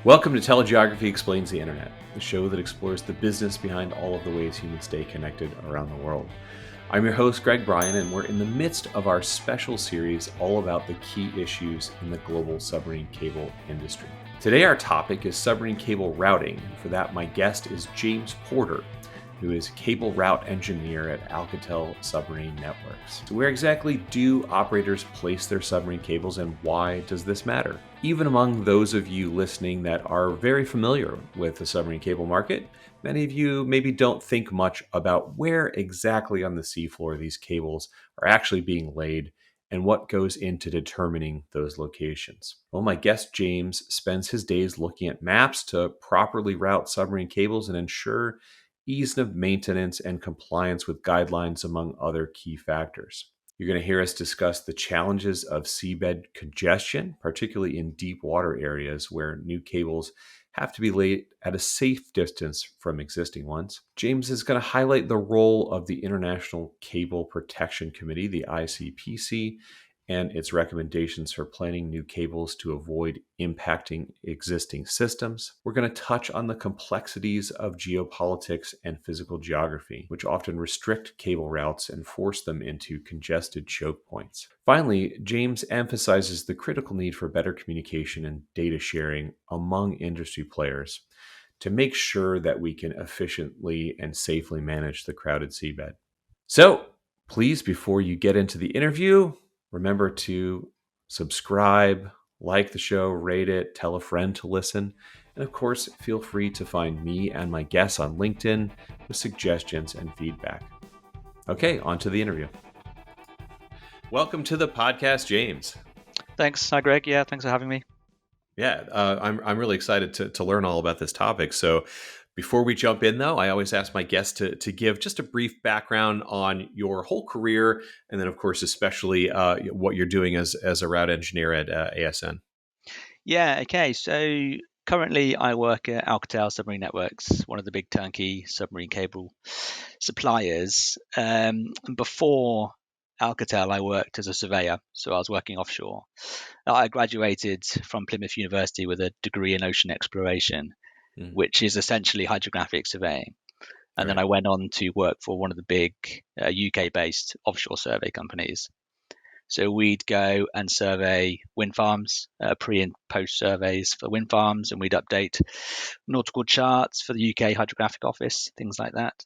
Welcome to TeleGeography Explains the Internet, the show that explores the business behind all of the ways humans stay connected around the world. I'm your host, Greg Bryan, and we're in the midst of our special series all about the key issues in the global submarine cable industry. Today, our topic is submarine cable routing. For that, my guest is James Porter, who is cable route engineer at Alcatel Submarine Networks. So where exactly do operators place their submarine cables, and why does this matter? Even among those of you listening that are very familiar with the submarine cable market, many of you maybe don't think much about where exactly on the seafloor these cables are actually being laid and what goes into determining those locations. Well, my guest James spends his days looking at maps to properly route submarine cables and ensure ease of maintenance and compliance with guidelines, among other key factors. You're going to hear us discuss the challenges of seabed congestion, particularly in deep water areas where new cables have to be laid at a safe distance from existing ones. James is going to highlight the role of the International Cable Protection Committee, the ICPC, and its recommendations for planning new cables to avoid impacting existing systems. We're going to touch on the complexities of geopolitics and physical geography, which often restrict cable routes and force them into congested choke points. Finally, James emphasizes the critical need for better communication and data sharing among industry players to make sure that we can efficiently and safely manage the crowded seabed. So, please, before you get into the interview, remember to subscribe, like the show, rate it, tell a friend to listen. And of course, feel free to find me and my guests on LinkedIn with suggestions and feedback. Okay, on to the interview. Welcome to the podcast, James. Thanks. Hi, Greg. Yeah, thanks for having me. Yeah, I'm really excited to learn all about this topic. So before we jump in, though, I always ask my guests to give just a brief background on your whole career, and then, of course, especially what you're doing as a route engineer at ASN. Yeah, okay. So currently I work at Alcatel Submarine Networks, one of the big turnkey submarine cable suppliers. And before Alcatel, I worked as a surveyor, so I was working offshore. I graduated from Plymouth University with a degree in ocean exploration, which is essentially hydrographic surveying. And then I went on to work for one of the big UK-based offshore survey companies. So we'd go and survey wind farms, pre and post surveys for wind farms, and we'd update nautical charts for the UK Hydrographic Office, things like that.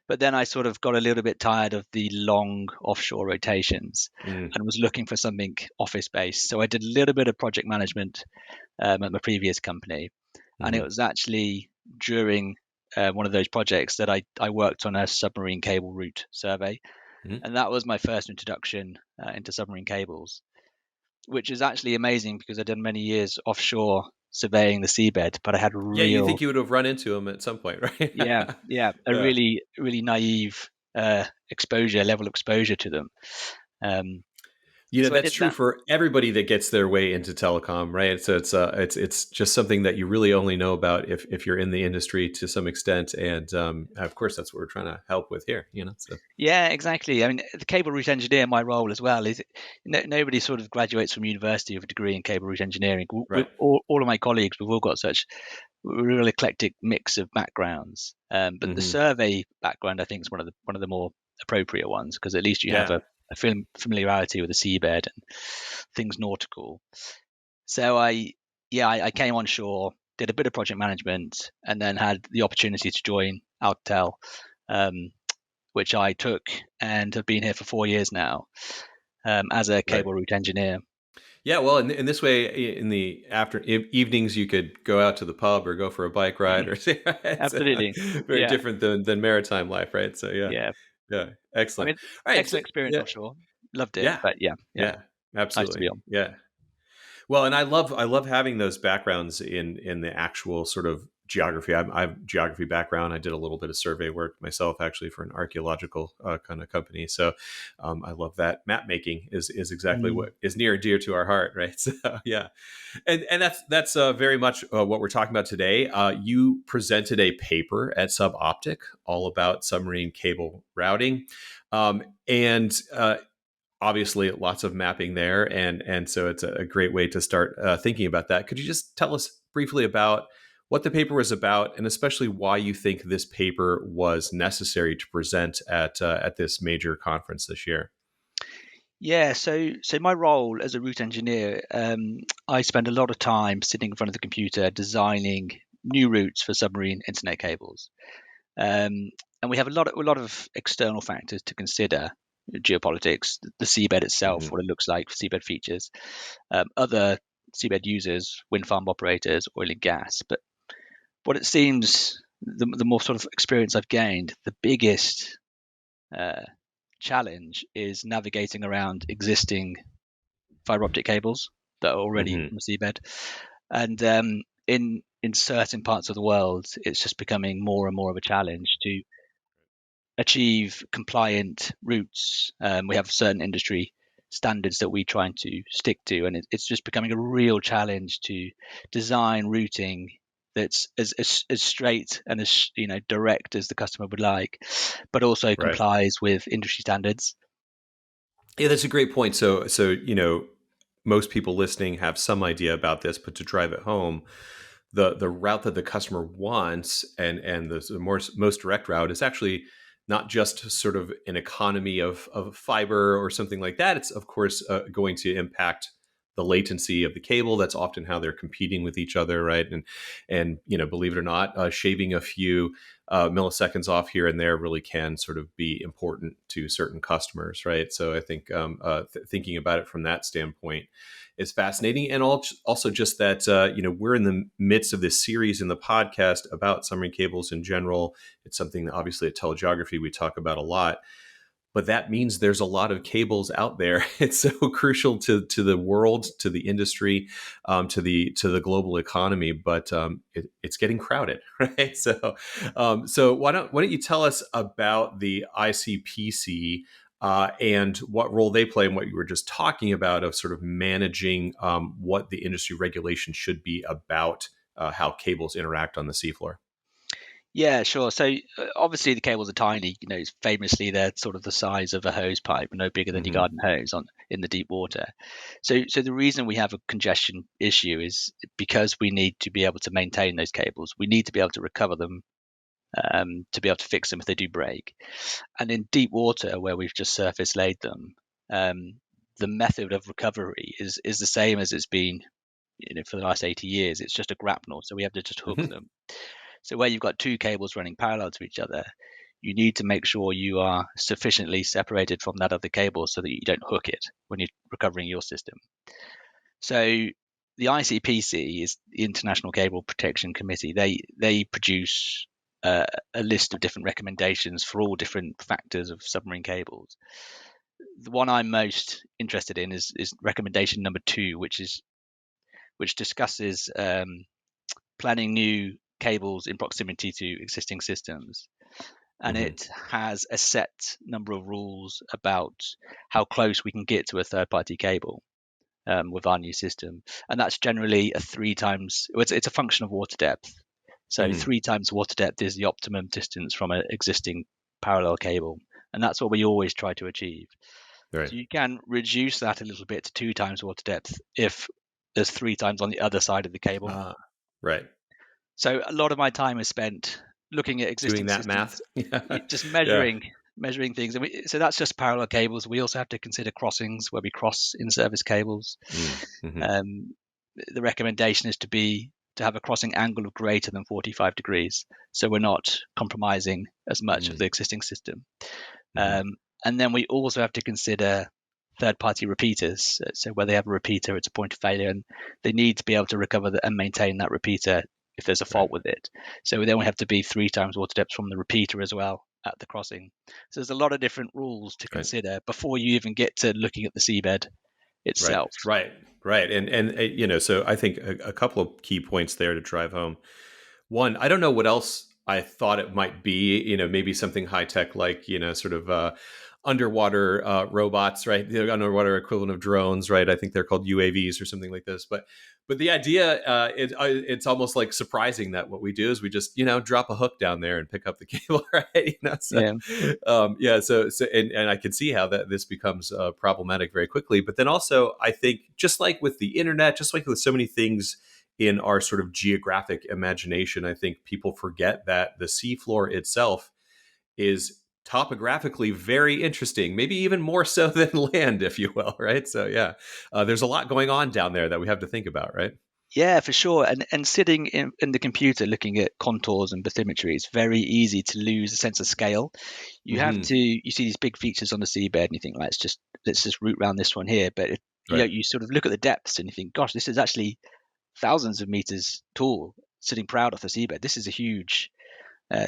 But then I sort of got a little bit tired of the long offshore rotations and was looking for something office-based. So I did a little bit of project management at my previous company. And it was actually during one of those projects that I worked on a submarine cable route survey. And that was my first introduction into submarine cables, which is actually amazing because I'd done many years offshore surveying the seabed, but I had Yeah, you think you would have run into them at some point, right? yeah, really naive level exposure to them. That's true for everybody that gets their way into telecom, right? So it's just something that you really only know about if you're in the industry to some extent, and of course that's what we're trying to help with here. So. Yeah, exactly. I mean, the cable route engineer, my role as well is nobody sort of graduates from university with a degree in cable route engineering. Right. All of my colleagues, we've all got such a real eclectic mix of backgrounds. But the survey background, I think, is one of the more appropriate ones because at least you have a familiarity with the seabed and things nautical. So I came on shore, did a bit of project management, and then had the opportunity to join Alcatel, which I took and have been here for 4 years now as a cable route engineer. Yeah, well, in this way, in the evenings, you could go out to the pub or go for a bike ride, or absolutely very different than maritime life, right? So yeah, excellent. I mean, all right, excellent experience offshore. Loved it, but yeah, absolutely, nice to be on. Yeah. Well, and I love having those backgrounds in the actual sort of geography. I have geography background. I did a little bit of survey work myself, actually, for an archaeological kind of company. So I love that. Map making is exactly what is near and dear to our heart, right? So yeah, and that's very much what we're talking about today. You presented a paper at SubOptic all about submarine cable routing, and obviously lots of mapping there, and so it's a great way to start thinking about that. Could you just tell us briefly about what the paper was about, and especially why you think this paper was necessary to present at this major conference this year? Yeah, so my role as a route engineer, I spend a lot of time sitting in front of the computer designing new routes for submarine internet cables. And we have a lot of external factors to consider: geopolitics, the seabed itself, Hmm. what it looks like, seabed features, other seabed users, wind farm operators, oil and gas. But what it seems, the more sort of experience I've gained, the biggest uh, challenge is navigating around existing fiber optic cables that are already Hmm. on the seabed. And in certain parts of the world, it's just becoming more and more of a challenge to achieve compliant routes. We have certain industry standards that we trying to stick to, and it's just becoming a real challenge to design routing that's as straight and as direct as the customer would like, but also Right. complies with industry standards. Yeah, that's a great point. So most people listening have some idea about this, but to drive it home, the route that the customer wants, and the most direct route is actually not just sort of an economy of fiber or something like that. It's of course going to impact the latency of the cable. That's often how they're competing with each other, right? And believe it or not, shaving a few milliseconds off here and there really can sort of be important to certain customers, right? So I think thinking about it from that standpoint is fascinating, and also just that we're in the midst of this series in the podcast about submarine cables in general. It's something that obviously at TeleGeography we talk about a lot, but that means there's a lot of cables out there. It's so crucial to the world, to the industry, to the global economy. But it's getting crowded, right? So why don't you tell us about the ICPC and what role they play, and what you were just talking about of sort of managing what the industry regulation should be about how cables interact on the seafloor. Yeah, sure. So obviously the cables are tiny. Famously they're sort of the size of a hose pipe, no bigger than your Hmm. garden hose on in the deep water. So the reason we have a congestion issue is because we need to be able to maintain those cables. We need to be able to recover them, to be able to fix them if they do break. And in deep water where we've just surface laid them, um, the method of recovery is the same as it's been, for the last 80 years. It's just a grapnel, so we have to just hook Hmm. them. So where you've got two cables running parallel to each other, you need to make sure you are sufficiently separated from that other cable so that you don't hook it when you're recovering your system. So the ICPC is the International Cable Protection Committee. They produce a list of different recommendations for all different factors of submarine cables. The one I'm most interested in is recommendation number 2, which discusses planning new cables in proximity to existing systems. And Hmm. it has a set number of rules about how close we can get to a third party cable with our new system. And that's generally a three times, it's a function of water depth. So Hmm. 3 times water depth is the optimum distance from an existing parallel cable. And that's what we always try to achieve. Right. So you can reduce that a little bit to 2 times water depth if there's 3 times on the other side of the cable. Ah, right. So a lot of my time is spent looking at Doing existing that math. systems, Yeah. just Yeah. measuring things. So that's just parallel cables. We also have to consider crossings where we cross in service cables. Mm-hmm. Um, the recommendation is to have a crossing angle of greater than 45 degrees, so we're not compromising as much of the existing system. Mm-hmm. And then we also have to consider third-party repeaters. So where they have a repeater, it's a point of failure, and they need to be able to recover and maintain that repeater if there's a Right. fault with it. So they only have to be 3 times water depth from the repeater as well at the crossing. So there's a lot of different rules to Right. consider before you even get to looking at the seabed Right. itself. Right. Right. And so I think a couple of key points there to drive home. One, I don't know what else I thought it might be. Maybe something high tech like sort of underwater robots, right? The underwater equivalent of drones, right? I think they're called UAVs or something like this. but the idea, it's almost like surprising that what we do is we just drop a hook down there and pick up the cable, right? Yeah. Yeah. So and I can see how that this becomes problematic very quickly. But then also, I think just like with the internet, just like with so many things in our sort of geographic imagination, I think people forget that the seafloor itself is topographically very interesting, maybe even more so than land, if you will, right? So yeah, there's a lot going on down there that we have to think about, right? Yeah, for sure. And sitting in the computer looking at contours and bathymetry, it's very easy to lose a sense of scale. Hmm. You see these big features on the seabed and you think, let's just route around this one here. But Right. you sort of look at the depths and you think, gosh, this is actually thousands of meters tall, sitting proud off the seabed. This is a huge Yeah.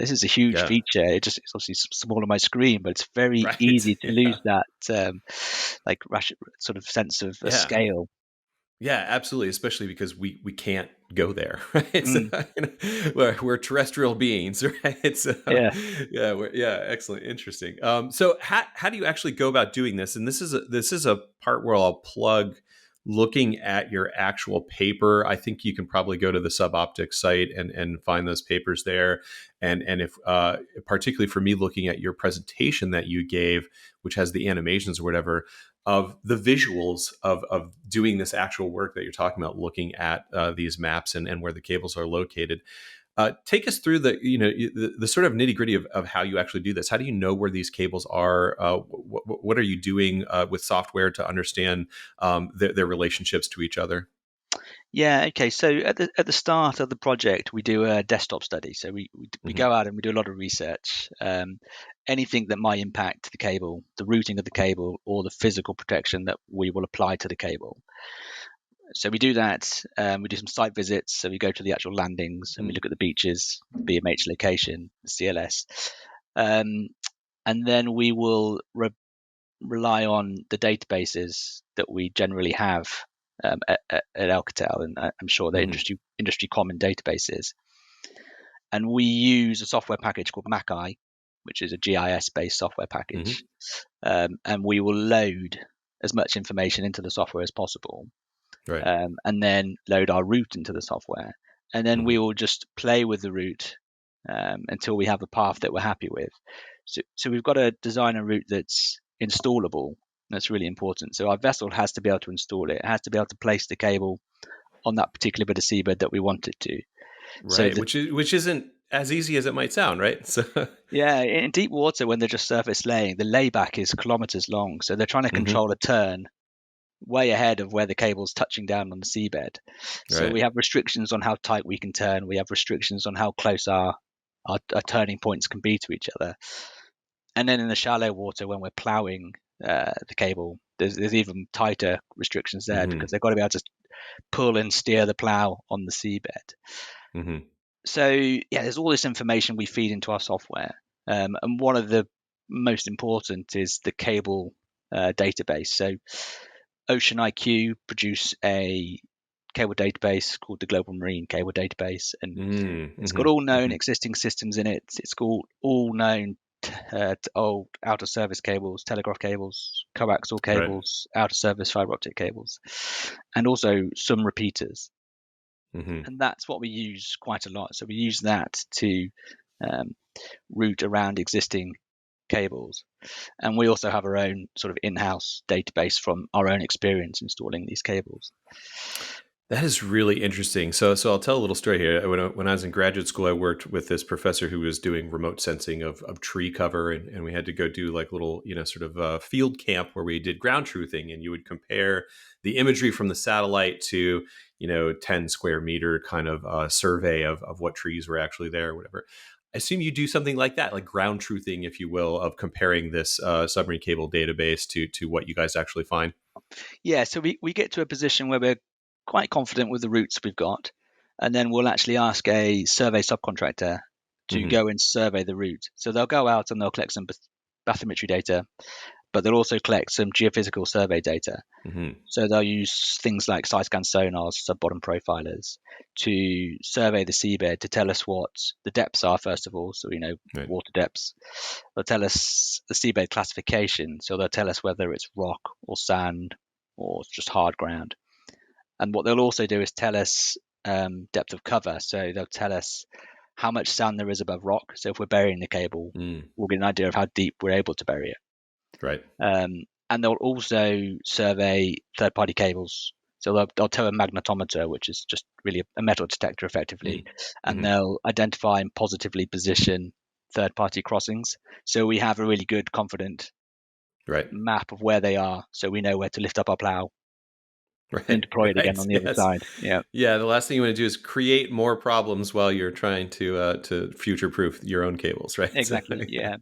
feature. It's obviously small on my screen, but it's very Right. easy to lose Yeah. that sort of sense of a Yeah. scale. Yeah, absolutely. Especially because we can't go there, right? So, Mm, we're terrestrial beings, right? So, yeah. yeah, yeah, excellent, interesting. So how do you actually go about doing this? And this is a part where I'll plug looking at your actual paper. I think you can probably go to the Suboptics site and find those papers there. And if particularly for me, looking at your presentation that you gave, which has the animations or whatever of the visuals of doing this actual work that you're talking about, looking at these maps and where the cables are located. Take us through the sort of nitty gritty of how you actually do this. How do you know where these cables are? What are you doing with software to understand their relationships to each other? Yeah, okay. So at the start of the project, we do a desktop study. So we Hmm. go out and we do a lot of research. Anything that might impact the cable, the routing of the cable, or the physical protection that we will apply to the cable. So we do that. We do some site visits. So we go to the actual landings and we look at the beaches, BMH location, CLS, um, and then we will rely on the databases that we generally have at Alcatel, and I'm sure they're Hmm. industry common databases. And we use a software package called MacI, which is a GIS based software Hmm. package, and we will load as much information into the software as possible, Right. and then load our route into the software, and then Hmm. we will just play with the route until we have a path that we're happy with. So we've got to design a route that's installable. That's really important. So our vessel has to be able to install it. It has to be able to place the cable on that particular bit of seabed that we want it to. So Right. Which isn't as easy as it might sound, right? So. yeah, in deep water when they're just surface laying, the layback is kilometers long. So they're trying to Hmm. control a turn way ahead of where the cable's touching down on the seabed. So Right. we have restrictions on how tight we can turn. We have restrictions on how close our turning points can be to each other. And then in the shallow water, when we're ploughing the cable, there's even tighter restrictions there Hmm. because they've got to be able to pull and steer the plough on the seabed. Hmm. So yeah, there's all this information we feed into our software, and one of the most important is the cable database. So Ocean IQ produce a cable database called the Global Marine Cable Database, and it's got Hmm. all known Hmm. existing systems in it. It's got all known old out of service cables, telegraph cables, coaxial Right. cables, out of service fiber optic cables, and also some repeaters. Hmm. And that's what we use quite a lot. So we use that to um, route around existing cables. And we also have our own sort of in-house database from our own experience installing these cables. That is really interesting. So I'll tell a little story here. When I was in graduate school, I worked with this professor who was doing remote sensing of tree cover, and we had to go do like little, sort of field camp where we did ground truthing, and you would compare the imagery from the satellite to, 10 square meter kind of survey of what trees were actually there or whatever. I assume you do something like that, like ground truthing, if you will, of comparing this submarine cable database to what you guys actually find. Yeah, so we get to a position where we're quite confident with the routes we've got, and then we'll actually ask a survey subcontractor to Hmm. go and survey the route. So they'll go out and they'll collect some bathymetry data, but they'll also collect some geophysical survey data. Hmm. So they'll use things like side scan sonars, sub-bottom profilers, to survey the seabed to tell us what the depths are, first of all, so we know Right. water depths. They'll tell us the seabed classification, so they'll tell us whether it's rock or sand or just hard ground. And what they'll also do is tell us depth of cover. So they'll tell us how much sand there is above rock. So if we're burying the cable, we'll get an idea of how deep we're able to bury it. Right. And they'll also survey third-party cables. So they'll tow a magnetometer, which is just really a metal detector effectively, and they'll identify and positively position third-party crossings. So we have a really good, confident map of where they are, so we know where to lift up our plow and deploy it again on the other side. Yeah. The last thing you want to do is create more problems while you're trying to future-proof your own cables, right? Exactly. Yeah.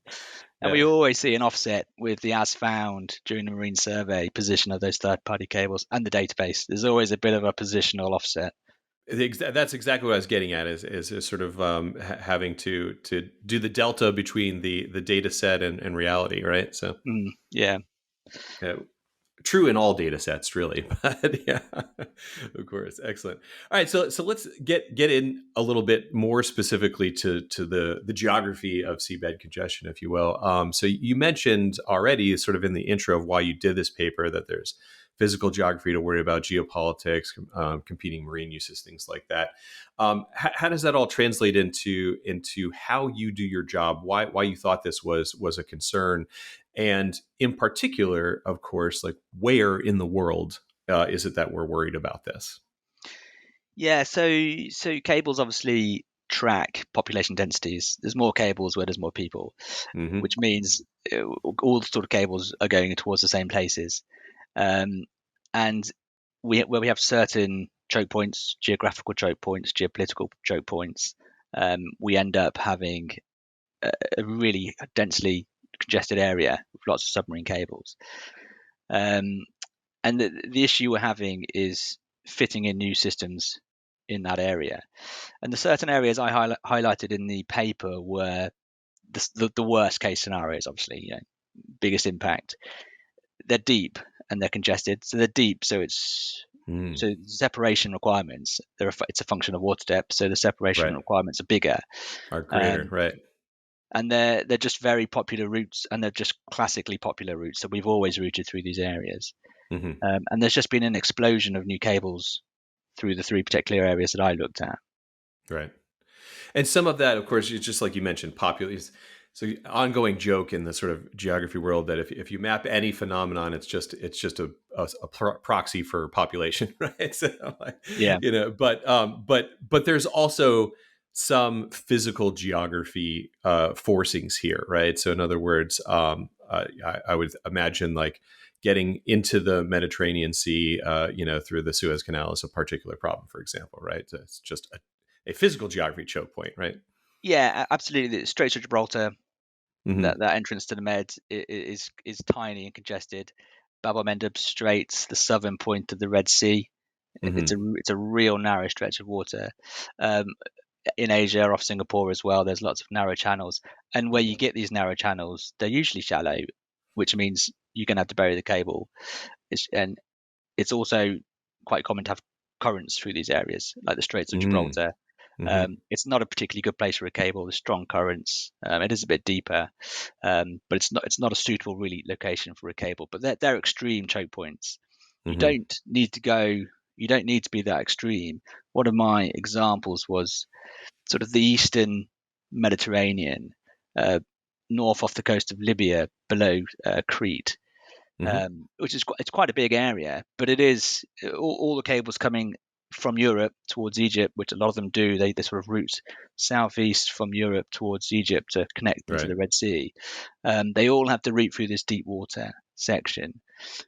And we always see an offset with the as found during the marine survey position of those third-party cables and the database. There's always a bit of a positional offset. That's exactly what I was getting at. Is sort of having to do the delta between the data set and reality, right? So yeah. True in all data sets, really, but yeah, of course, excellent. All right, so let's get in a little bit more specifically to the geography of seabed congestion, if you will. So you mentioned already, sort of in the intro of why you did this paper, that there's physical geography to worry about, geopolitics, competing marine uses, things like that. How does that all translate into how you do your job? Why you thought this was a concern? And in particular, of course, like where in the world is it that we're worried about this? Yeah, so cables obviously track population densities. There's more cables where there's more people, which means all the sort of cables are going towards the same places. And where we have certain choke points, geographical choke points, geopolitical choke points, we end up having a really densely congested area with lots of submarine cables. And the issue we're having is fitting in new systems in that area. And the certain areas I highlighted in the paper were the worst case scenarios, obviously, biggest impact. They're deep and they're congested. So they're deep, so it's so separation requirements. It's a function of water depth, so the separation requirements are bigger. Are greater, right? And they're just very popular routes, and they're just classically popular routes. So we've always routed through these areas. And there's just been an explosion of new cables through the three particular areas that I looked at. Right. And some of that, of course, is just like you mentioned, popular. So ongoing joke in the sort of geography world that if you map any phenomenon, it's just a proxy for population, right? So, but there's also some physical geography forcings here, right? So in other words, I would imagine like getting into the Mediterranean Sea, through the Suez Canal is a particular problem, for example, right? It's just a physical geography choke point, right? Yeah, absolutely. The Straits of Gibraltar, that entrance to the Med is tiny and congested. Bab el-Mandeb Straits, the southern point of the Red Sea, it's a real narrow stretch of water. In Asia, off Singapore as well, there's lots of narrow channels, and where you get these narrow channels, they're usually shallow, which means you're going to have to bury the cable. And it's also quite common to have currents through these areas, like the Straits of Gibraltar. It's not a particularly good place for a cable. There's strong currents. It is a bit deeper, but it's not a suitable really location for a cable. But they're extreme choke points. You don't need to be that extreme. One of my examples was sort of the eastern Mediterranean, north off the coast of Libya, below Crete, which is it's quite a big area. But it is all the cables coming from Europe towards Egypt, which a lot of them do. They sort of route southeast from Europe towards Egypt to connect into the Red Sea. They all have to route through this deep water section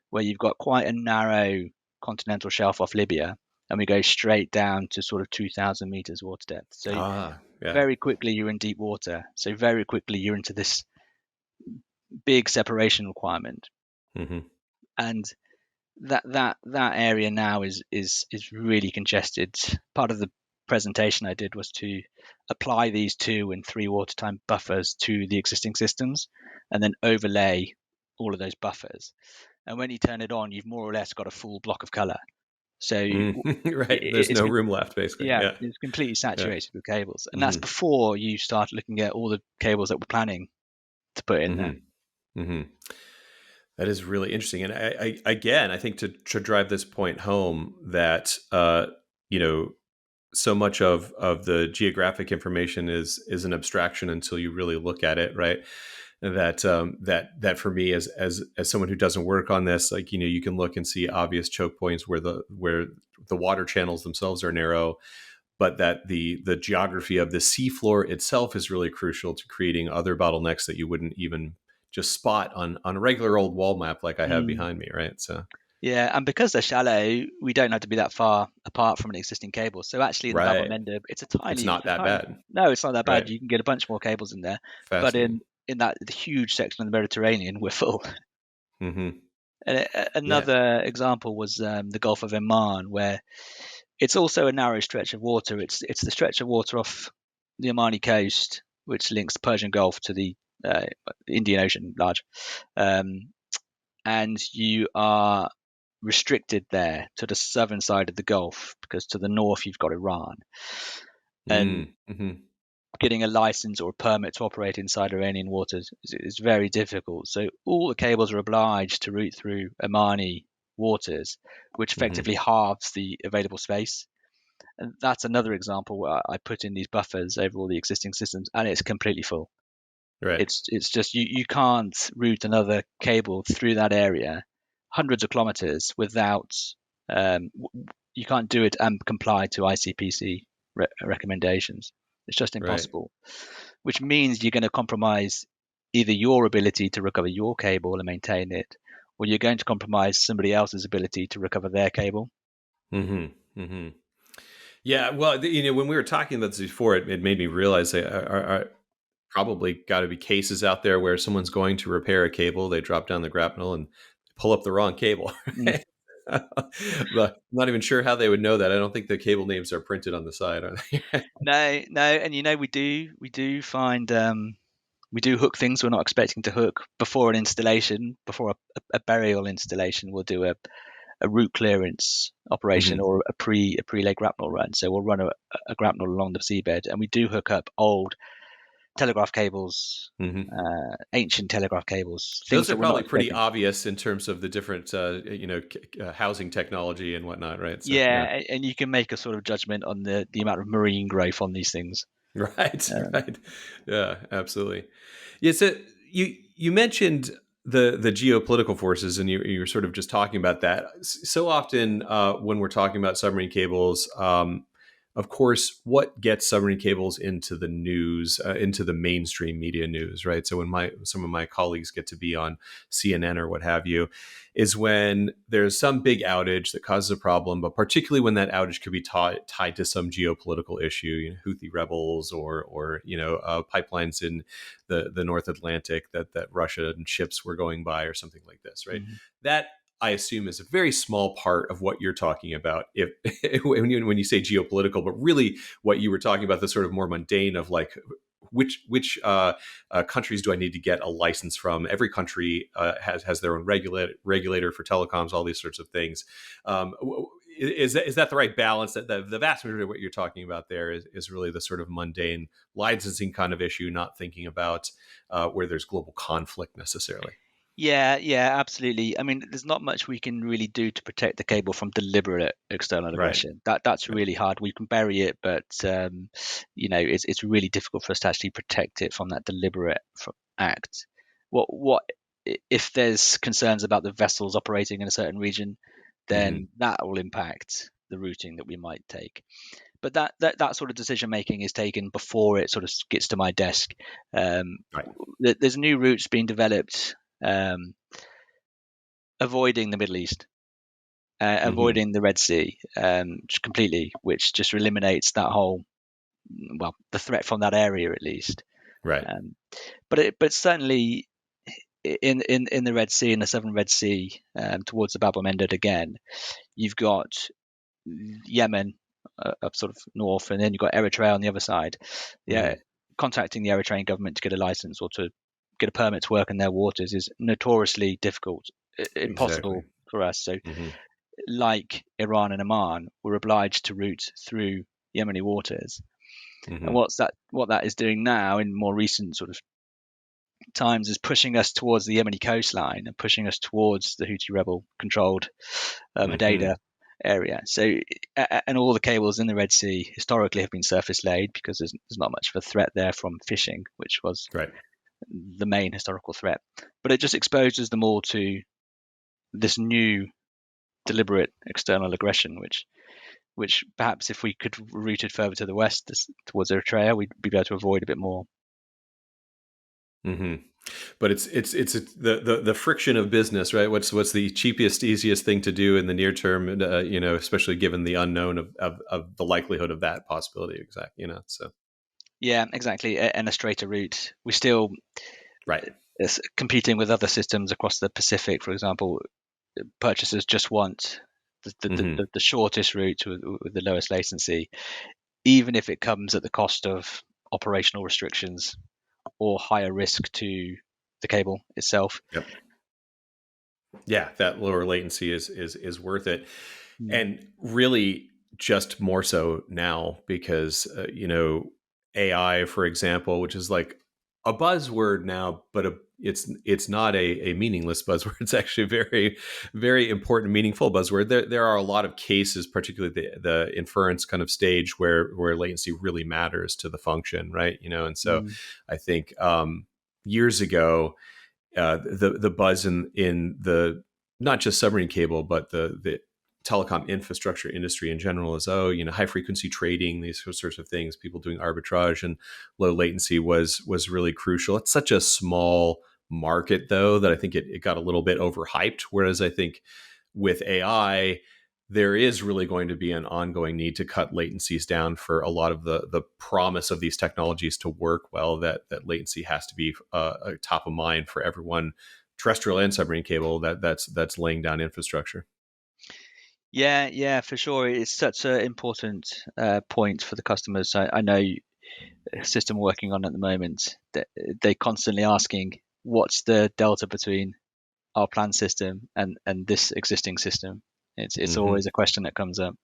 where you've got quite a narrow continental shelf off Libya, and we go straight down to sort of 2,000 meters water depth. So very quickly you're in deep water. So very quickly you're into this big separation requirement. And that area now is really congested. Part of the presentation I did was to apply these 2 and 3 watertime buffers to the existing systems, and then overlay all of those buffers. And when you turn it on, you've more or less got a full block of color. So there's no room left, basically. Yeah, it's completely saturated with cables, and that's before you start looking at all the cables that we're planning to put in there. That is really interesting, and again, I think to drive this point home that you know, so much of the geographic information is an abstraction until you really look at it, right? That for me, as someone who doesn't work on this, like, you can look and see obvious choke points where the water channels themselves are narrow, but that the geography of the seafloor itself is really crucial to creating other bottlenecks that you wouldn't even just spot on a regular old wall map like I have Mm. behind me, right? So Yeah, and because they're shallow, we don't have to be that far apart from an existing cable. So actually, in the Bab el right, Mandeb, it's a it's tiny, not that bad, no, it's not that bad. right? You can get a bunch more cables in there, but Fascinating. in that the huge section of the Mediterranean, we're full. Hmm. And Yeah. another example was the Gulf of Oman, where it's also a narrow stretch of water. It's the stretch of water off the Omani coast, which links the Persian Gulf to the Indian Ocean, large, um, and you are restricted there to the southern side of the Gulf because to the north you've got Iran, and Mm-hmm. getting a license or a permit to operate inside Iranian waters is very difficult. So all the cables are obliged to route through Omani waters, which Hmm. effectively halves the available space. And that's another example where I put in these buffers over all the existing systems, and it's completely full. Right. It's just you can't route another cable through that area, hundreds of kilometers without um, you can't do it and comply to ICPC recommendations. It's just Right. impossible, which means you're going to compromise either your ability to recover your cable and maintain it, or you're going to compromise somebody else's ability to recover their cable. Hmm. Hmm. Yeah. Well, when we were talking about this before, it made me realize that are probably got to be cases out there where someone's going to repair a cable, they drop down the grapnel and pull up the wrong cable. Mm. Right? But I'm not even sure how they would know that. I don't think the cable names are printed on the side, are they? No, no, and we do find we do hook things we're not expecting to hook before an installation, before a burial installation. We'll do a route clearance operation Hmm. or a pre leg grapnel run. So we'll run a grapnel along the seabed, and we do hook up old telegraph cables, Hmm. ancient telegraph cables, things Those are that we're not probably pretty expecting. obvious in terms of the different, housing technology and whatnot, right? So, yeah. Yeah, and you can make a sort of judgment on the amount of marine growth on these things. Right, Um, right. Yeah, absolutely. Yeah, so you mentioned the geopolitical forces, and you were sort of just talking about that. So often, when we're talking about submarine cables, of course, what gets submarine cables into the news, into the mainstream media news, right? So when my some of my colleagues get to be on CNN or what have you, is when there's some big outage that causes a problem, but particularly when that outage could be tied to some geopolitical issue, Houthi rebels or pipelines in the North Atlantic that Russian ships were going by or something like this, right? mhm. That I assume is a very small part of what you're talking about if when you say geopolitical, but really what you were talking about, the sort of more mundane of like which countries do I need to get a license from? Every country has their own regulator for telecoms, all these sorts of things. Is that the right balance? That the vast majority of what you're talking about there is really the sort of mundane licensing kind of issue, not thinking about where there's global conflict necessarily. Yeah, yeah, absolutely. I mean, there's not much we can really do to protect the cable from deliberate external Right. aggression. That's Right. really hard. We can bury it, but it's really difficult for us to actually protect it from that deliberate act. What if there's concerns about the vessels operating in a certain region, Hmm. then that will impact the routing that we might take. But that sort of decision making is taken before it sort of gets to my desk. Um, Right. there's new routes being developed, um, avoiding the Middle East, Hmm. avoiding the Red Sea completely, which just eliminates that whole, well, the threat from that area at least. Right. Um, but certainly in the Red Sea, in the southern Red Sea, towards the Bab el Mandeb again, you've got Yemen up sort of north, and then you've got Eritrea on the other side. Yeah, Hmm. contacting the Eritrean government to get a license or to get a permit to work in their waters is notoriously difficult, Exactly. impossible for us. So, Hmm. like Iran and Oman, we're obliged to route through Yemeni waters. And Hmm. what that is doing now in more recent sort of times is pushing us towards the Yemeni coastline and pushing us towards the Houthi rebel-controlled Hmm. Hodeida area. So, and all the cables in the Red Sea historically have been surface laid because there's not much of a threat there from fishing, which was Right. the main historical threat. But it just exposes them all to this new deliberate external aggression, which perhaps if we could route it further to the west towards Eritrea, we'd be able to avoid a bit more. Hmm. But it's the friction of business, right? What's the cheapest, easiest thing to do in the near term? Especially given the unknown of the likelihood of that possibility. Exactly. So Yeah, exactly. And a straighter route. We still right. competing with other systems across the Pacific, for example. Purchasers just want Hmm. the shortest route with the lowest latency, even if it comes at the cost of operational restrictions or higher risk to the cable itself. Yep. Yeah, that lower latency is worth it, Mm. and really just more so now because AI, for example, which is like a buzzword now, but it's not a meaningless buzzword. It's actually a very, very important, meaningful buzzword. There are a lot of cases, particularly the inference kind of stage, where latency really matters to the function, right? And so Mm. I think years ago the buzz in the not just submarine cable, but the telecom infrastructure industry in general is high frequency trading, these sorts of things, people doing arbitrage and low latency was really crucial. It's such a small market though that I think it got a little bit overhyped. Whereas I think with AI, there is really going to be an ongoing need to cut latencies down for a lot of the promise of these technologies to work well. That latency has to be top of mind for everyone, terrestrial and submarine cable. That's laying down infrastructure. Yeah, yeah, for sure. It's such an important point for the customers. I know a system we're working on at the moment that they constantly asking, what's the delta between our planned system and this existing system? It's Hmm. always a question that comes up.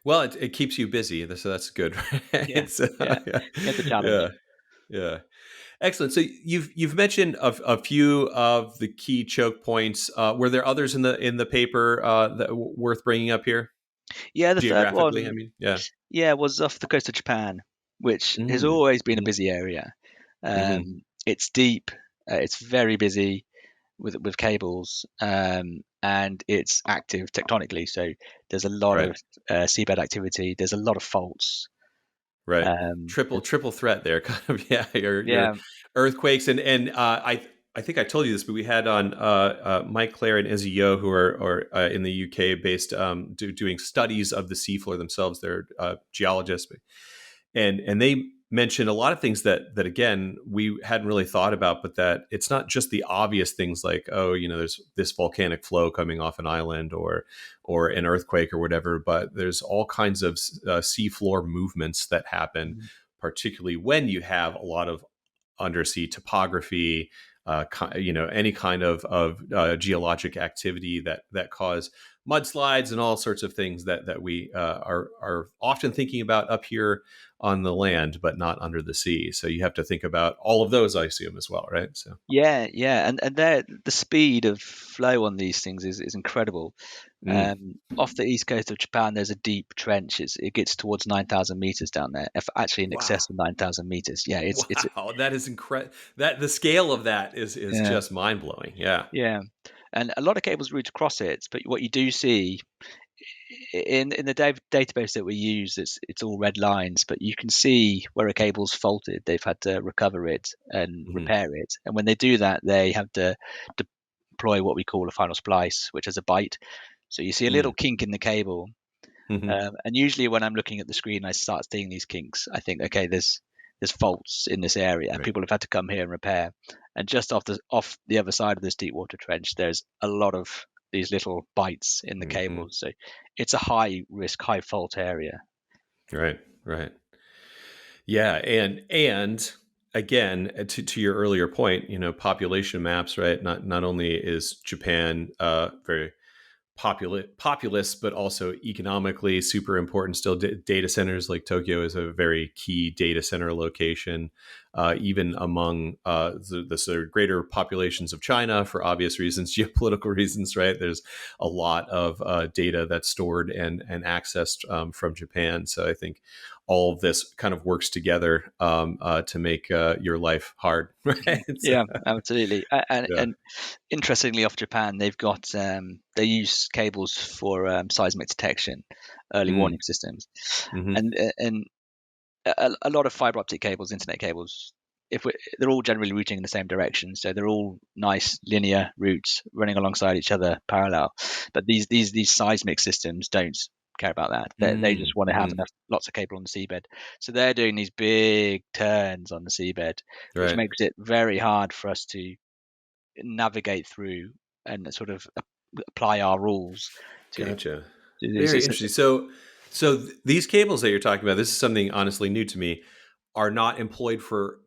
Well, it keeps you busy, so that's good. Yeah, Right? So, yeah, yeah, it's a challenge. yeah, yeah. Excellent. So you've mentioned a few of the key choke points. Were there others in the paper worth bringing up here? Yeah, the third Geographically, I one, mean, yeah. yeah, was off the coast of Japan, which has Mm-hmm. always been a busy area. Mm-hmm. It's deep, it's very busy with cables, and it's active tectonically. So there's a lot Right. of seabed activity. There's a lot of faults. Right. Um, Triple threat there, kind of. Yeah, your yeah, earthquakes and I think I told you this, but we had on Mike Clare and Izzy Yo, who are in the UK based, doing studies of the seafloor themselves. They're geologists, and they mentioned a lot of things that again we hadn't really thought about, but that it's not just the obvious things like, there's this volcanic flow coming off an island or an earthquake or whatever, but there's all kinds of seafloor movements that happen, particularly when you have a lot of undersea topography, any kind of geologic activity that cause mudslides and all sorts of things that we are often thinking about up here on the land, but not under the sea. So you have to think about all of those, I assume, as well, right? So. yeah, yeah, and the speed of flow on these things is incredible. Mm. Off the east coast of Japan, there's a deep trench. It gets towards 9,000 meters down there. If actually in Wow. excess of 9,000 meters. Yeah, it's Wow, that is incredible. That the scale of that is yeah, just mind blowing. Yeah. yeah, and a lot of cables route across it. But what you do see in the database that we use, it's all red lines, but you can see where a cable's faulted. They've had to recover it and Hmm. repair it, and when they do that, they have to deploy what we call a final splice, which is a bite. So you see a little Mm. kink in the cable, Hmm. and usually when I'm looking at the screen, I start seeing these kinks. I think, okay, there's faults in this area. Right. People have had to come here and repair. And just off the other side of this deep water trench, there's a lot of these little bites in the Hmm. cables. So it's a high risk, high fault area. Right. Right. Yeah, and again, to your earlier point, population maps, right? Not only is Japan very populous, but also economically super important still. Data centers, like Tokyo is a very key data center location, even among the sort of greater populations of China, for obvious reasons, geopolitical reasons, right? There's a lot of data that's stored and accessed from Japan. So I think all of this kind of works together to make your life hard, right? So, Yeah, absolutely. And, yeah. and interestingly, off Japan, they've got they use cables for seismic detection, early warning systems, Mm-hmm. and a lot of fiber optic cables, internet cables, they're all generally routing in the same direction, so they're all nice linear routes running alongside each other, parallel. But these seismic systems don't care about that. They just want to have Mm-hmm. lots of cable on the seabed. So they're doing these big turns on the seabed, which Right. makes it very hard for us to navigate through and sort of apply our rules to Gotcha. these. Very interesting. So these cables that you're talking about, this is something honestly new to me, are not employed for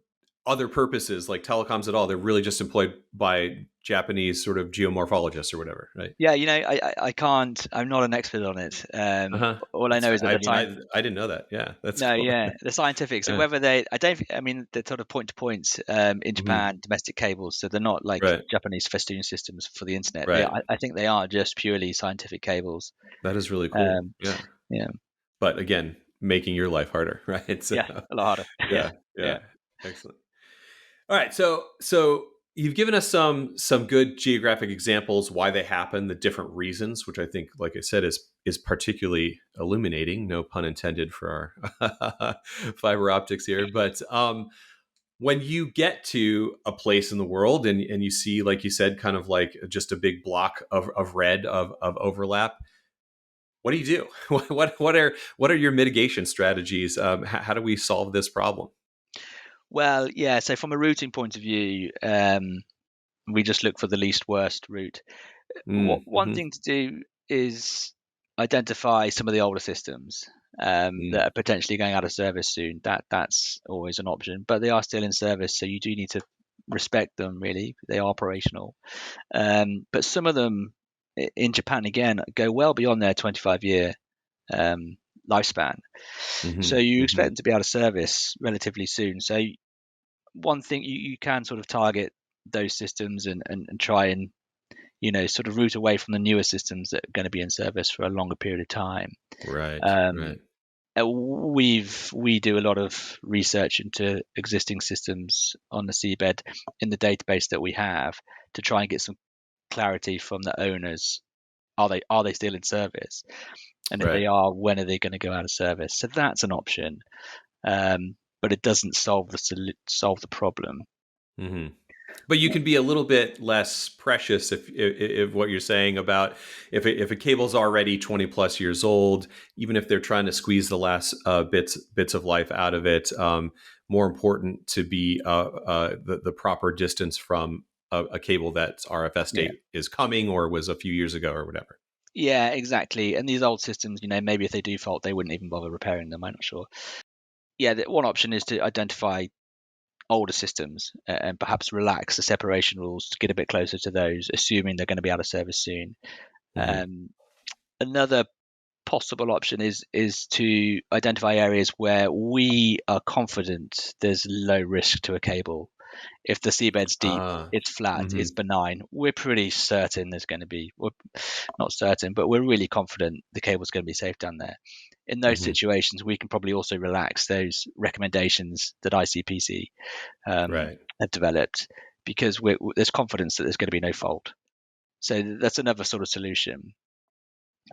other purposes like telecoms at all. They're really just employed by Japanese sort of geomorphologists or whatever, right? Yeah, I can't. I'm not an expert on it. Uh huh. All I That's know is fine. that I the mean, science. I didn't know that. Yeah, that's No, cool. yeah, the scientific. So Yeah. whether they, I don't. I mean, they're sort of point to point in Hmm. Japan, domestic cables. So they're not like Right. Japanese festoon systems for the internet. Right. I think they are just purely scientific cables. That is really cool. Um, Yeah. yeah, But again, making your life harder, right? So yeah, a lot harder. Yeah, yeah, yeah. yeah. Excellent. All right, so you've given us some good geographic examples why they happen, the different reasons, which I think, like I said, is particularly illuminating. No pun intended for our fiber optics here. But when you get to a place in the world and you see, like you said, kind of like just a big block of red of overlap, what do you do? What are your mitigation strategies? How do we solve this problem? Well, yeah. So from a routing point of view, we just look for the least worst route. One Mm-hmm. thing to do is identify some of the older systems that are potentially going out of service soon. That's always an option, but they are still in service, so you do need to respect them. Really, they are operational. But some of them in Japan again go well beyond their 25-year um, lifespan, so Mm-hmm. you expect Mm-hmm. them to be out of service relatively soon. So one thing you can sort of target those systems and try and sort of route away from the newer systems that are going to be in service for a longer period of time. Right, Um, right. we do a lot of research into existing systems on the seabed in the database that we have to try and get some clarity from the owners. Are they still in service? And if Right. they are, when are they going to go out of service? So that's an option, but it doesn't solve the problem. Hmm. But you can be a little bit less precious if what you're saying about if a cable's already 20 plus years old, even if they're trying to squeeze the last bits of life out of it, more important to be the proper distance from a cable that's RFS Yeah. date is coming or was a few years ago or whatever. Yeah, exactly. And these old systems, maybe if they do fault, they wouldn't even bother repairing them. I'm not sure. Yeah, one option is to identify older systems and perhaps relax the separation rules to get a bit closer to those, assuming they're going to be out of service soon. Hmm. Um, Another possible option is to identify areas where we are confident there's low risk to a cable. If the seabed's deep, Ah. it's flat, Hmm. it's benign, we're pretty certain there's going to be, we're not certain, but we're really confident the cable's going to be safe down there. In those Hmm. situations, we can probably also relax those recommendations that ICPC Right. have developed because there's confidence that there's going to be no fault. So that's another sort of solution.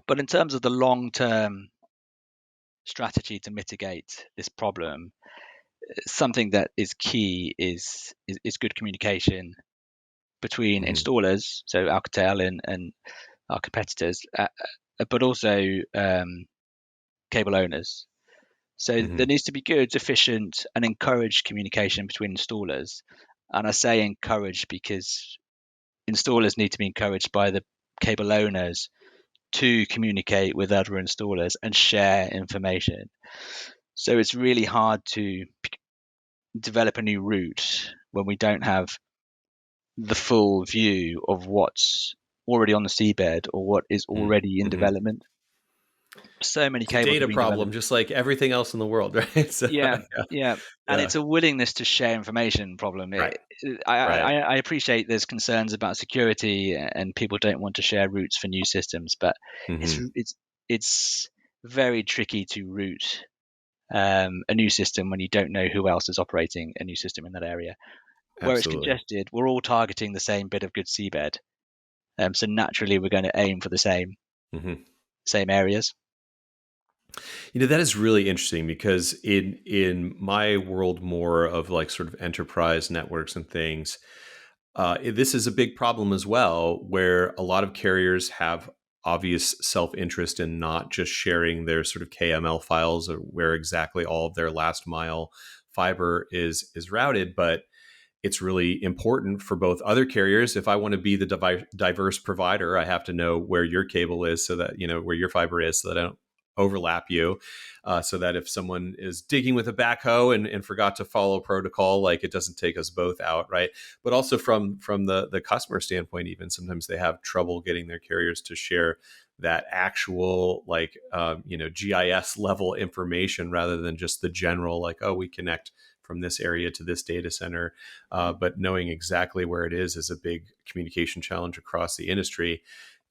But in terms of the long-term strategy to mitigate this problem, something that is key is good communication between Hmm. installers, so Alcatel and our competitors, but also cable owners. So there Hmm. needs to be good, efficient, and encouraged communication between installers. And I say encourage because installers need to be encouraged by the cable owners to communicate with other installers and share information. So it's really hard to develop a new route when we don't have the full view of what's already on the seabed or what is already in Mm-hmm. development. So many It's a cables are data being problem, developed. just like everything else in the world, right? So, Yeah, yeah, yeah, and yeah, it's a willingness to share information problem. right, right. I appreciate there's concerns about security and people don't want to share routes for new systems, but it's Mm-hmm. it's it's very tricky to route a new system when you don't know who else is operating a new system in that area. Where it's Absolutely. congested, we're all targeting the same bit of good seabed, so naturally we're going to aim for the Mm-hmm. same areas. That is really interesting because in my world, more of like sort of enterprise networks and things, this is a big problem as well, where a lot of carriers have obvious self-interest in not just sharing their sort of KML files or where exactly all of their last mile fiber is routed, but it's really important for both other carriers. If I want to be the diverse provider, I have to know where your cable is, so that where your fiber is, so that I don't overlap you. So that if someone is digging with a backhoe and forgot to follow protocol, like it doesn't take us both out, right? But also from the customer standpoint, even sometimes they have trouble getting their carriers to share that actual GIS level information rather than just the general, like, oh, we connect from this area to this data center. But knowing exactly where it is a big communication challenge across the industry.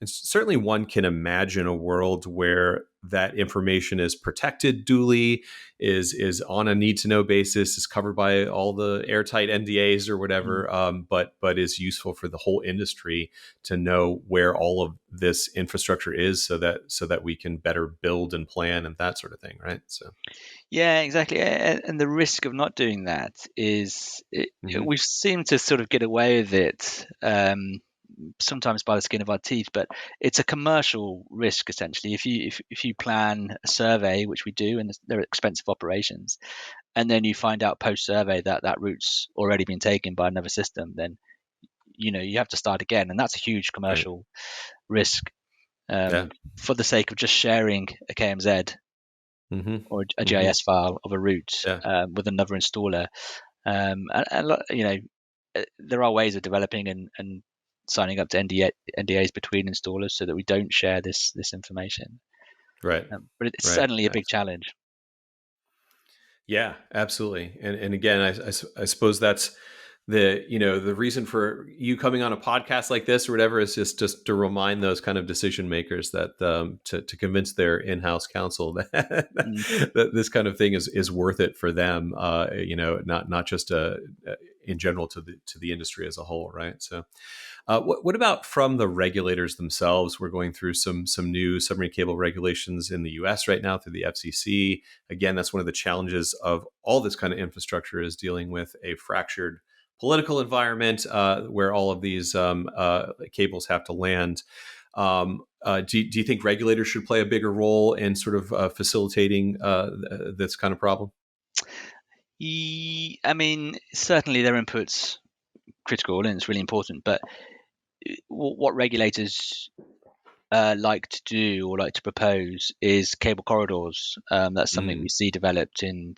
And certainly one can imagine a world where that information is protected duly, is on a need to know basis, is covered by all the airtight NDAs or Mm. whatever, but is useful for the whole industry to know where all of this infrastructure is, so that we can better build and plan and that sort of thing, right? So. Yeah, exactly. And the risk of not doing that is Mhm. we seem to sort of get away with it, sometimes by the skin of our teeth, but it's a commercial risk essentially. If you plan a survey, which we do, and they're expensive operations, and then you find out post survey that that route's already been taken by another system, then you have to start again, and that's a huge Right. commercial risk, Yeah. for the sake of just sharing a KMZ Hmm. or a Hmm. GIS file of a route Yeah. with another installer. There are ways of developing and signing up to NDAs between installers so that we don't share this information. Right. But it's Right. certainly a big challenge. Yeah, absolutely. And again, I suppose that's the reason for you coming on a podcast like this or whatever is just to remind those kind of decision makers that to convince their in-house counsel that Mm. that this kind of thing is worth it for them. Not just in general to the industry as a whole, right? So. What about from the regulators themselves? We're going through some new submarine cable regulations in the U.S. right now through the FCC. Again, that's one of the challenges of all this kind of infrastructure, is dealing with a fractured political environment where all of these cables have to land. Do you think regulators should play a bigger role in sort of facilitating this kind of problem? I mean, certainly their input's critical and it's really important, but what regulators like to do or like to propose is cable corridors. That's something we Mm. see developed in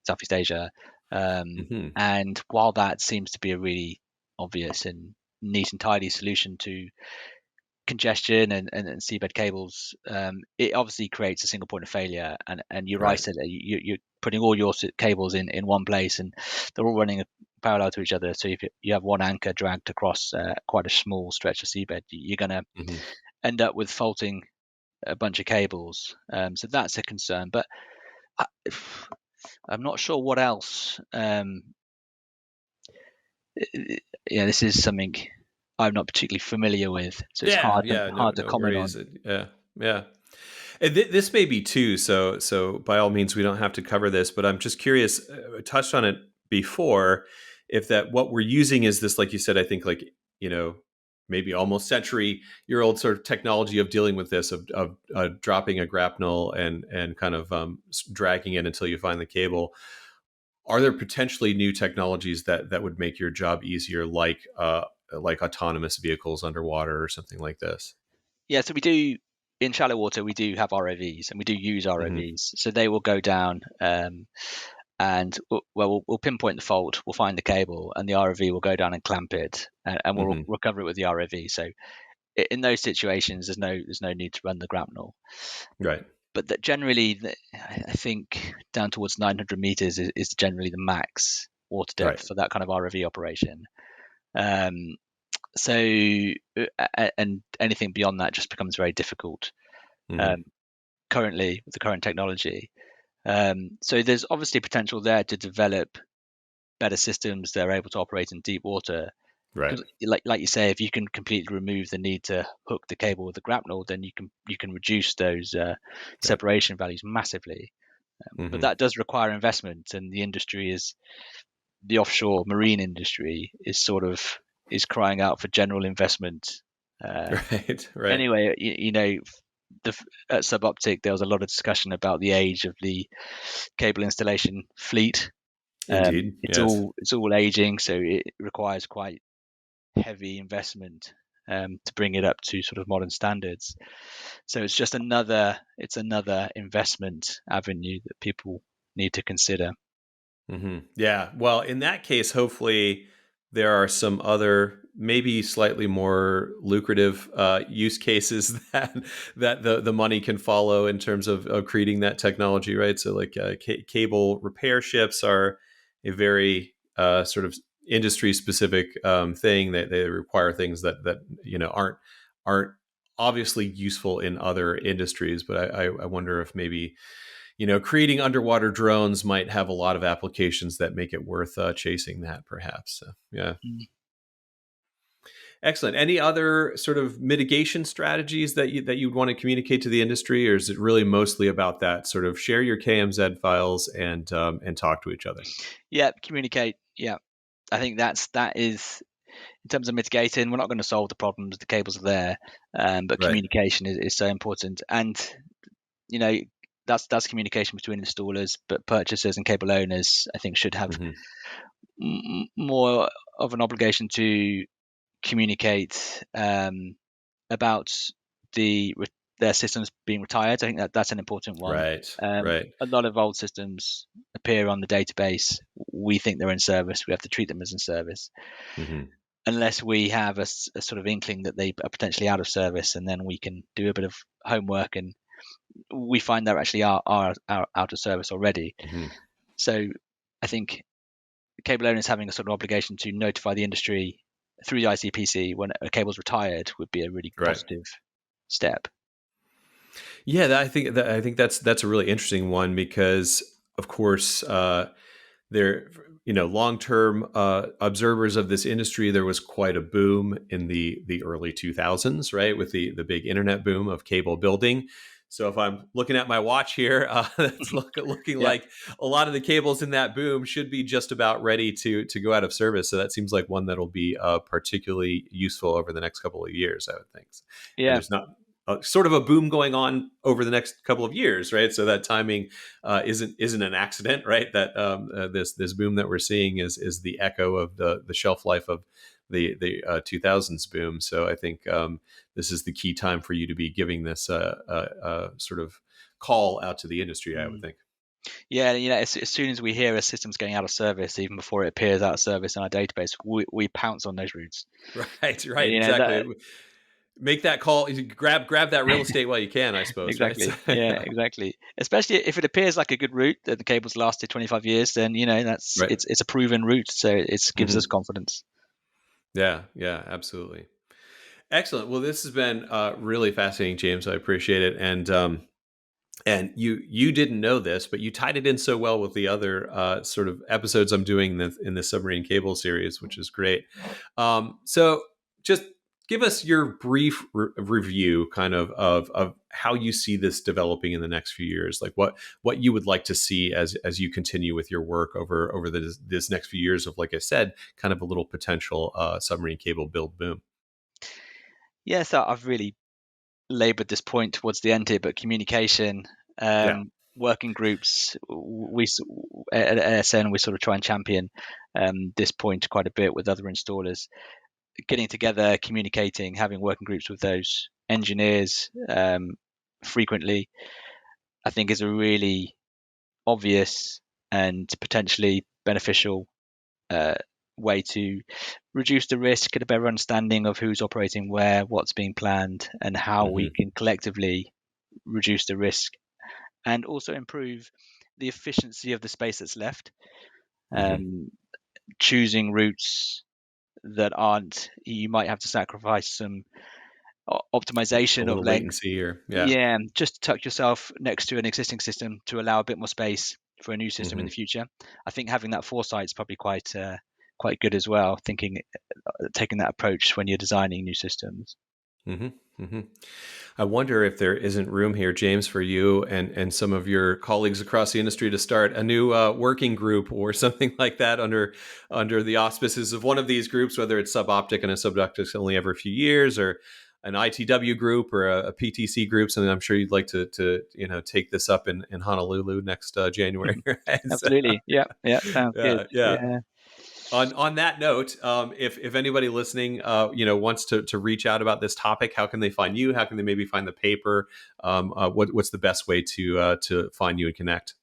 Southeast Asia. Hmm. And while that seems to be a really obvious and neat and tidy solution to congestion and seabed cables, it obviously creates a single point of failure. And you're right, Right. that you're putting all your cables in one place and they're all running parallel to each other. So if you have one anchor dragged across quite a small stretch of seabed, you're going to Hmm. end up with faulting a bunch of cables. So that's a concern. But I, I'm not sure what else. This is something I'm not particularly familiar with, so it's Yeah, hard to yeah, hard to no comment worries. on. Yeah, yeah. And this may be too. So by all means, we don't have to cover this, but I'm just curious. I touched on it before. If that what we're using is this, like you said, I think like you know maybe almost century-year old sort of technology of dealing with this, of dropping a grapnel and kind of dragging it until you find the cable. Are there potentially new technologies that would make your job easier, like autonomous vehicles underwater or something like this? Yeah, so we do in shallow water. We do have ROVs, and we do use Hmm. ROVs. So they will go down, and we'll pinpoint the fault. We'll find the cable, and the ROV will go down and clamp it, and we'll Hmm. recover it with the ROV. So in those situations, there's no need to run the grapnel. Right. But that generally, I think down towards 900 meters is generally the max water Right. depth for that kind of ROV operation. Um, so and anything beyond that just becomes very difficult Hmm. um, currently with the current technology. So there's obviously potential there to develop better systems that are able to operate in deep water. Right. Because, like you say, if you can completely remove the need to hook the cable with the grapnel, then you can reduce those Right. separation values massively. But Hmm. that does require investment, and the offshore marine industry is crying out for general investment. Uh, Right. Right. anyway, at Suboptic there was a lot of discussion about the age of the cable installation fleet. Indeed. Yes. It's all aging, so it requires quite heavy investment to bring it up to sort of modern standards. So it's another investment avenue that people need to consider. Yeah. Well, in that case, hopefully there are some other, maybe slightly more lucrative use cases that the money can follow in terms of creating that technology, right? So, like cable repair ships are a very sort of industry specific thing that they require things that aren't obviously useful in other industries. But I wonder if maybe creating underwater drones might have a lot of applications that make it worth chasing that, perhaps. So, yeah, Mm. excellent. Any other sort of mitigation strategies that you'd want to communicate to the industry, or is it really mostly about that sort of share your KMZ files and talk to each other? Yeah, communicate. Yeah, I think that is in terms of mitigating. We're not going to solve the problems. The cables are there, but Right. communication is so important. And you know, that's communication between installers, but purchasers and cable owners, I think, should have Hmm. more of an obligation to communicate about the their systems being retired. I think that's an important one. Right. Right. A lot of old systems appear on the database. We think they're in service. We have to treat them as in service, Hmm. unless we have a sort of inkling that they are potentially out of service, and then we can do a bit of homework, and we find they actually are out of service already. Hmm. So I think cable owners having a sort of obligation to notify the industry through the ICPC when a cable's retired would be a really Right. positive step. Yeah, I think that's a really interesting one because, of course, there long-term observers of this industry, there was quite a boom in the early 2000s, right, with the big internet boom of cable building. So if I'm looking at my watch here, it's looking Yeah, like a lot of the cables in that boom should be just about ready to go out of service. So that seems like one that'll be particularly useful over the next couple of years, I would think. And yeah, there's not sort of a boom going on over the next couple of years, right? So that timing isn't an accident, right? That this boom that we're seeing is the echo of the shelf life of the 2000s boom. So I think this is the key time for you to be giving this sort of call out to the industry, I would mm. think. Yeah. As soon as we hear a system's going out of service, even before it appears out of service in our database, we pounce on those routes. Right, right, You know exactly. that Make that call. Grab that real estate while you can, I suppose. Right. So, exactly. Yeah, yeah. exactly. Especially if it appears like a good route that the cable's lasted 25 years, then that's Right. it's a proven route, so it gives us Hmm. confidence. Yeah. Yeah. Absolutely. Excellent. Well, this has been really fascinating, James. I appreciate it. And you didn't know this, but you tied it in so well with the other sort of episodes I'm doing in the submarine cable series, which is great. So just give us your brief review, kind of how you see this developing in the next few years. Like what you would like to see as you continue with your work over this next few years of, like I said, kind of a little potential submarine cable build boom. Yeah, so I've really labored this point towards the end here, but communication, Yeah. working groups, at ASN, we sort of try and champion this point quite a bit with other installers, getting together, communicating, having working groups with those engineers frequently, I think is a really obvious and potentially beneficial uh, way to reduce the risk, get a better understanding of who's operating where, what's being planned, and how we can collectively reduce the risk and also improve the efficiency of the space that's left. Choosing routes that aren't, you might have to sacrifice some optimization of length. Latency or just to tuck yourself next to an existing system to allow a bit more space for a new system in the future. I think having that foresight is probably quite good as well, taking that approach when you're designing new systems. I wonder if there isn't room here, James, for you and some of your colleagues across the industry to start a new working group or something like that under the auspices of one of these groups, whether it's Suboptic and a Suboptic only every few years, or an ITW group or a PTC group. Something I'm sure you'd like to take this up in Honolulu next January. Right? Absolutely. Sounds good. Yeah. On that note, if anybody listening, wants to reach out about this topic, how can they find you? How can they maybe find the paper? What's the best way to find you and connect?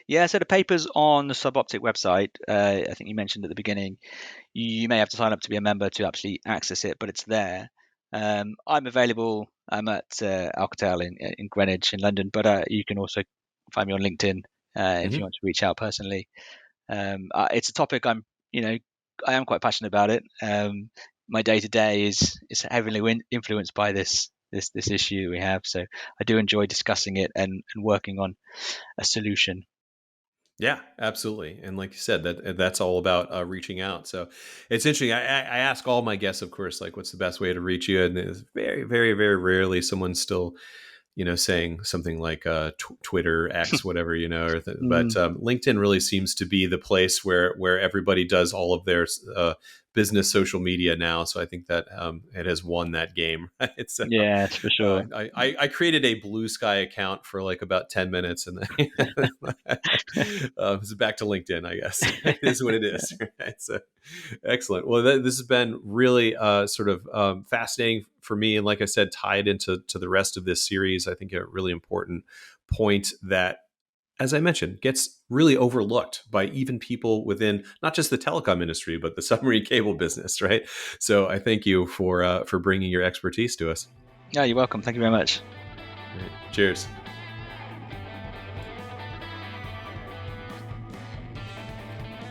Yeah, so the paper's on the Suboptic website. I think you mentioned at the beginning, you may have to sign up to be a member to actually access it, but it's there. I'm available. I'm at Alcatel in Greenwich in London, but you can also find me on LinkedIn if you want to reach out personally. It's a topic I am quite passionate about it. My day to day is heavily influenced by this issue that we have. So I do enjoy discussing it and working on a solution. Yeah, absolutely. And like you said, that's all about reaching out. So it's interesting. I ask all my guests, of course, like, what's the best way to reach you? And it's very, very, very rarely someone's still, saying something like Twitter, X, whatever, but LinkedIn really seems to be the place where everybody does all of their business social media now. So I think that it has won that game. It's for sure. I created a Blue Sky account for like about 10 minutes and then it's back to LinkedIn, I guess. It is what it is. Right? So excellent. Well, this has been really sort of fascinating for me. And like I said, tied into the rest of this series, I think a really important point that, as I mentioned, gets really overlooked by even people within not just the telecom industry, but the submarine cable business, right? So I thank you for bringing your expertise to us. Yeah, you're welcome. Thank you very much. Right. Cheers.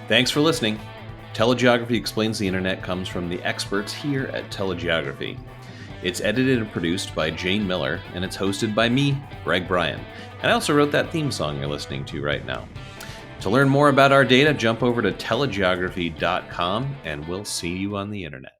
Thanks for listening. TeleGeography Explains the Internet comes from the experts here at TeleGeography. It's edited and produced by Jane Miller, and it's hosted by me, Greg Bryan. And I also wrote that theme song you're listening to right now. To learn more about our data, jump over to telegeography.com, and we'll see you on the internet.